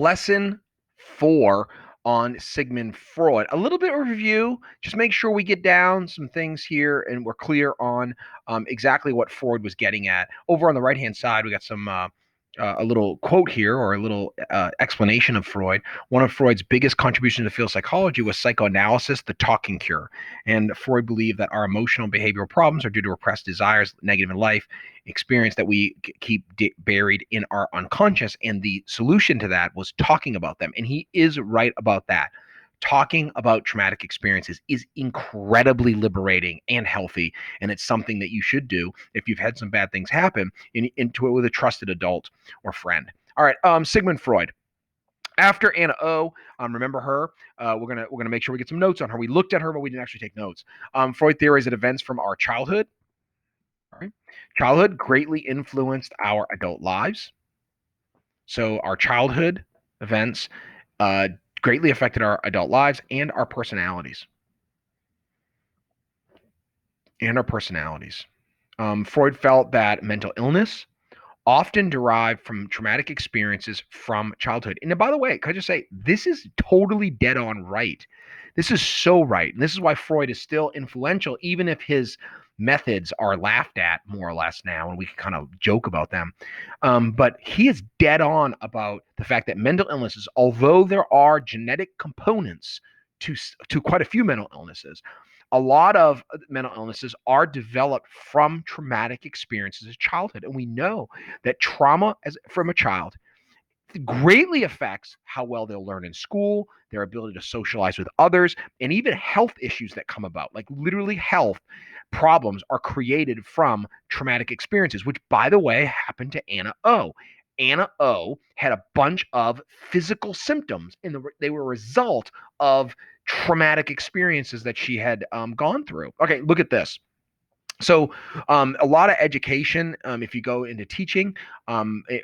Lesson 4 on Sigmund Freud. A little bit of review, just make sure we get down some things here and we're clear on exactly what Freud was getting at. Over on the right-hand side, we got a little quote here, or a little explanation of Freud. One of Freud's biggest contributions to field psychology was psychoanalysis, the talking cure. And Freud believed that our emotional and behavioral problems are due to repressed desires, negative in life, experience that we keep buried in our unconscious. And the solution to that was talking about them. And he is right about that. Talking about traumatic experiences is incredibly liberating and healthy. And it's something that you should do if you've had some bad things happen, into it with a trusted adult or friend. All right, Sigmund Freud. After Anna O, remember her? We're gonna make sure we get some notes on her. We looked at her, but we didn't actually take notes. Freud theorized that events from our childhood, right? Childhood greatly influenced our adult lives. So our childhood events uh, greatly affected our adult lives and our personalities. Freud felt that mental illness often derived from traumatic experiences from childhood. And by the way, can I just say, this is totally dead on right. This is so right. And this is why Freud is still influential, even if his methods are laughed at more or less now, and we can kind of joke about them. But he is dead on about the fact that mental illnesses, although there are genetic components to quite a few mental illnesses, a lot of mental illnesses are developed from traumatic experiences as childhood. And we know that trauma from a child greatly affects how well they'll learn in school, their ability to socialize with others, and even health issues that come about. Like literally, health problems are created from traumatic experiences, which, by the way, happened to Anna O. Anna O had a bunch of physical symptoms, and they were a result of traumatic experiences that she had gone through. Okay, look at this. So, a lot of education, if you go into teaching,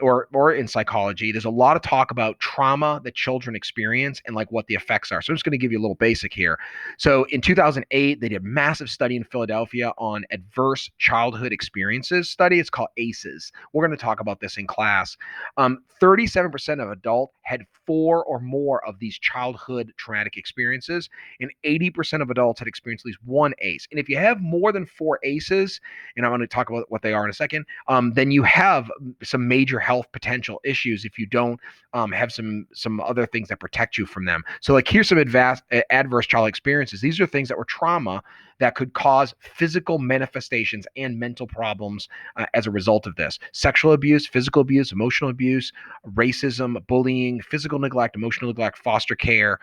or in psychology, there's a lot of talk about trauma that children experience and like what the effects are. So I'm just going to give you a little basic here. So in 2008, they did a massive study in Philadelphia on adverse childhood experiences study. It's called ACEs. We're going to talk about this in class. 37% of adults had 4 or more of these childhood traumatic experiences, and 80% of adults had experienced at least one ACE. And if you have more than 4 ACEs, and I'm going to talk about what they are in a second, then you have some major health potential issues if you don't have some other things that protect you from them. So, like, here's some adverse child experiences. These are things that were trauma that could cause physical manifestations and mental problems as a result of this: sexual abuse, physical abuse, emotional abuse, racism, bullying, physical neglect, emotional neglect, foster care,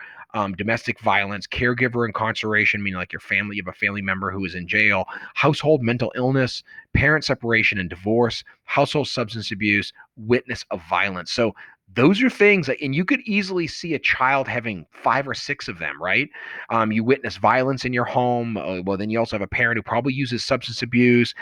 domestic violence, caregiver incarceration, meaning like you have a family member who is in jail, household mental illness, parent separation and divorce, household substance abuse, witness of violence. So those are things that, and you could easily see a child having 5 or 6 of them, right? You witness violence in your home. Well, then you also have a parent who probably uses substance abuse.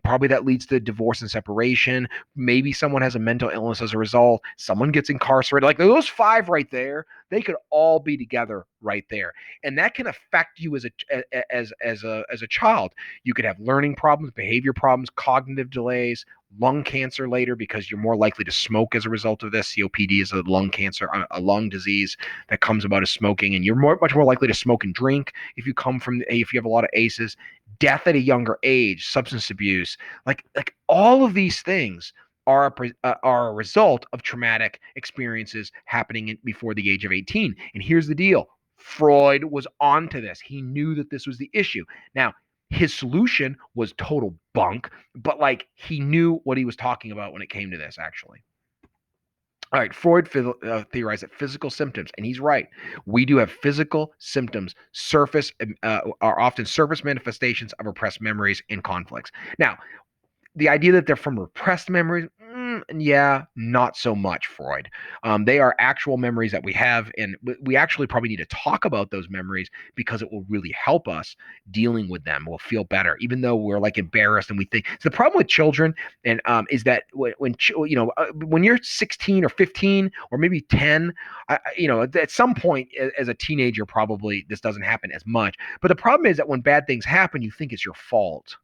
Probably that leads to divorce and separation. Maybe someone has a mental illness as a result. Someone gets incarcerated. Like those 5 right there, they could all be together right there, and that can affect you as a child. You could have learning problems, behavior problems, cognitive delays, lung cancer later because you're more likely to smoke as a result of this. COPD is a lung cancer, a lung disease that comes about of smoking, and you're much more likely to smoke and drink if you have a lot of ACEs. Death at a younger age, substance abuse, like all of these things are a result of traumatic experiences happening before the age of 18. And here's the deal: Freud was onto this. He knew that this was the issue. Now, his solution was total bunk, but like he knew what he was talking about when it came to this, actually. All right, Freud theorized that physical symptoms, and he's right. We do have physical symptoms, are often surface manifestations of repressed memories and conflicts. Now, the idea that they're from repressed memories, yeah, not so much, Freud. They are actual memories that we have, and we actually probably need to talk about those memories because it will really help us dealing with them. We'll feel better, even though we're like embarrassed and we think. So the problem with children, and is that when you're 16 or 15 or maybe 10, at some point as a teenager, probably this doesn't happen as much. But the problem is that when bad things happen, you think it's your fault,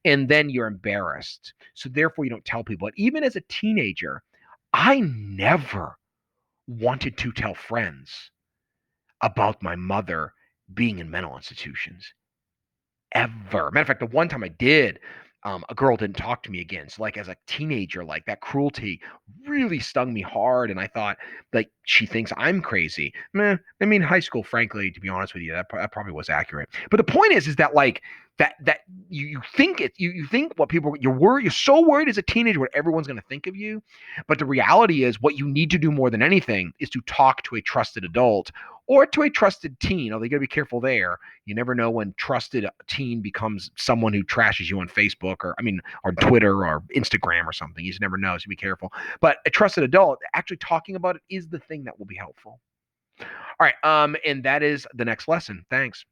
and then you're embarrassed. So therefore, you don't tell people. But even as a teenager, I never wanted to tell friends about my mother being in mental institutions ever. Matter of fact, the one time I did, a girl didn't talk to me again. So, like as a teenager, like that cruelty really stung me hard, and I thought, like, she thinks I'm crazy. Meh. I mean, high school, frankly, to be honest with you, that probably was accurate. But the point is that like that you think it, you think what people you're so worried as a teenager what everyone's going to think of you, but the reality is what you need to do more than anything is to talk to a trusted adult or to a trusted teen. Although you got to be careful there. You never know when trusted teen becomes someone who trashes you on Facebook or I mean or Twitter or Instagram or something. You just never know, so be careful. But a trusted adult actually talking about it is the thing that will be helpful. All right, and that is the next lesson. Thanks.